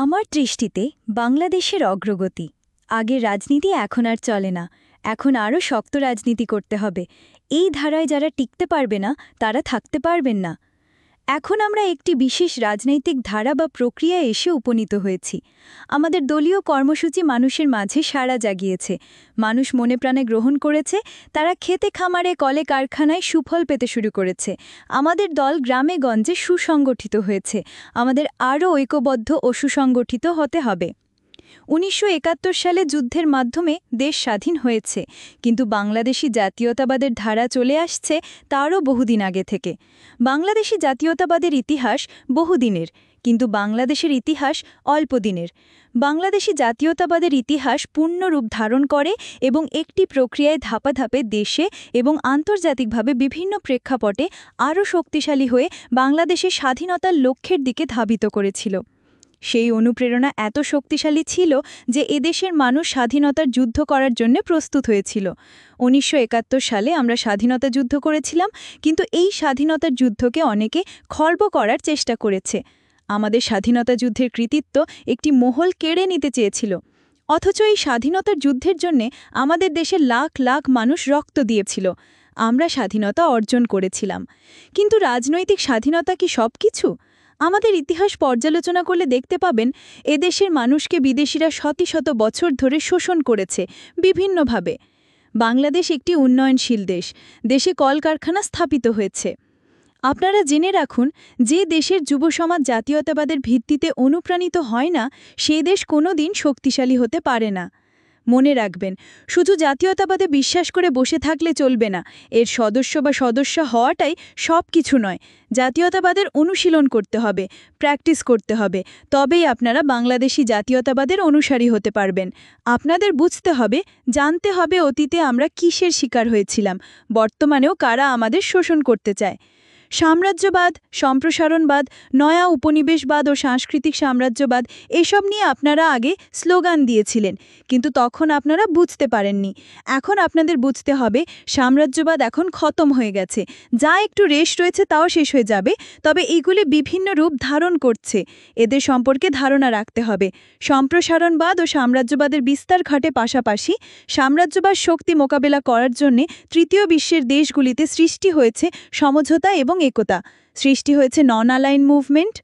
আমার দৃষ্টিতে বাংলাদেশের অগ্রগতি আগের রাজনীতি এখন আর চলে না। এখন আরও শক্ত রাজনীতি করতে হবে। এই ধারায় যারা টিকতে পারবে না তারা থাকতে পারবেন না। এখন আমরা একটি বিশেষ রাজনৈতিক ধারা বা প্রক্রিয়ায় এসে উপনীত হয়েছি। আমাদের দলীয় কর্মসূচি মানুষের মাঝে সাড়া জাগিয়েছে। মানুষ মনে প্রাণে গ্রহণ করেছে। তারা খেতে খামারে কলে কারখানায় সুফল পেতে শুরু করেছে। আমাদের দল গ্রামে গঞ্জে সুসংগঠিত হয়েছে। আমাদের আরও ঐক্যবদ্ধ ও সুসংগঠিত হতে হবে। ১৯৭১ সালে যুদ্ধের মাধ্যমে দেশ স্বাধীন হয়েছে, কিন্তু বাংলাদেশি জাতীয়তাবাদের ধারা চলে আসছে তারও বহুদিন আগে থেকে। বাংলাদেশি জাতীয়তাবাদের ইতিহাস বহুদিনের, কিন্তু বাংলাদেশের ইতিহাস অল্পদিনের। বাংলাদেশি জাতীয়তাবাদের ইতিহাস পূর্ণ রূপ ধারণ করে এবং একটি প্রক্রিয়ায় ধাপে ধাপে দেশে এবং আন্তর্জাতিকভাবে বিভিন্ন প্রেক্ষাপটে আরও শক্তিশালী হয়ে বাংলাদেশের স্বাধীনতার লক্ষ্যের দিকে ধাবিত করেছিল। সেই অনুপ্রেরণা এত শক্তিশালী ছিল যে এদেশের মানুষ স্বাধীনতার যুদ্ধ করার জন্য প্রস্তুত হয়েছিল। ১৯৭১ সালে আমরা স্বাধীনতা যুদ্ধ করেছিলাম, কিন্তু এই স্বাধীনতার যুদ্ধকে অনেকে খর্ব করার চেষ্টা করেছে। আমাদের স্বাধীনতা যুদ্ধের কৃতিত্ব একটি মহল কেড়ে নিতে চেয়েছিল। অথচ এই স্বাধীনতার যুদ্ধের জন্যে আমাদের দেশের লাখ লাখ মানুষ রক্ত দিয়েছিল। আমরা স্বাধীনতা অর্জন করেছিলাম। কিন্তু রাজনৈতিক স্বাধীনতা কি সব কিছু? আমাদের ইতিহাস পর্যালোচনা করলে দেখতে পাবেন এদেশের মানুষকে বিদেশিরা শত শত বছর ধরে শোষণ করেছে বিভিন্নভাবে। বাংলাদেশ একটি উন্নয়নশীল দেশ। দেশে কলকারখানা স্থাপিত হয়েছে। আপনারা জেনে রাখুন, যে দেশের যুব সমাজ জাতীয়তাবাদের ভিত্তিতে অনুপ্রাণিত হয় না, সে দেশ কোনোদিন শক্তিশালী হতে পারে না। মনে রাখবেন, শুধু জাতীয়তাবাদে বিশ্বাস করে বসে থাকলে চলবে না। এর সদস্য হওয়াটাই সব কিছু নয়। জাতীয়তাবাদের অনুশীলন করতে হবে, প্র্যাকটিস করতে হবে। তবেই আপনারা বাংলাদেশি জাতীয়তাবাদের অনুসারী হতে পারবেন। আপনাদের বুঝতে হবে, জানতে হবে অতীতে আমরা কিসের শিকার হয়েছিলাম, বর্তমানেও কারা আমাদের শোষণ করতে চায়। সাম্রাজ্যবাদ, সম্প্রসারণবাদ, নয়া উপনিবেশবাদ ও সাংস্কৃতিক সাম্রাজ্যবাদ এসব নিয়ে আপনারা আগে স্লোগান দিয়েছিলেন, কিন্তু তখন আপনারা বুঝতে পারেননি। এখন আপনাদের বুঝতে হবে, সাম্রাজ্যবাদ এখন খতম হয়ে গেছে। যা একটু রেশ রয়েছে তাও শেষ হয়ে যাবে, তবে এইগুলি বিভিন্ন রূপ ধারণ করছে। এদের সম্পর্কে ধারণা রাখতে হবে। সম্প্রসারণবাদ ও সাম্রাজ্যবাদের বিস্তার ঘটে পাশাপাশি। সাম্রাজ্যবাদ শক্তি মোকাবেলা করার জন্যে তৃতীয় বিশ্বের দেশগুলিতে সৃষ্টি হয়েছে সমঝোতা এবং একতা। সৃষ্টি হয়েছে নন অ্যালাইন মুভমেন্ট,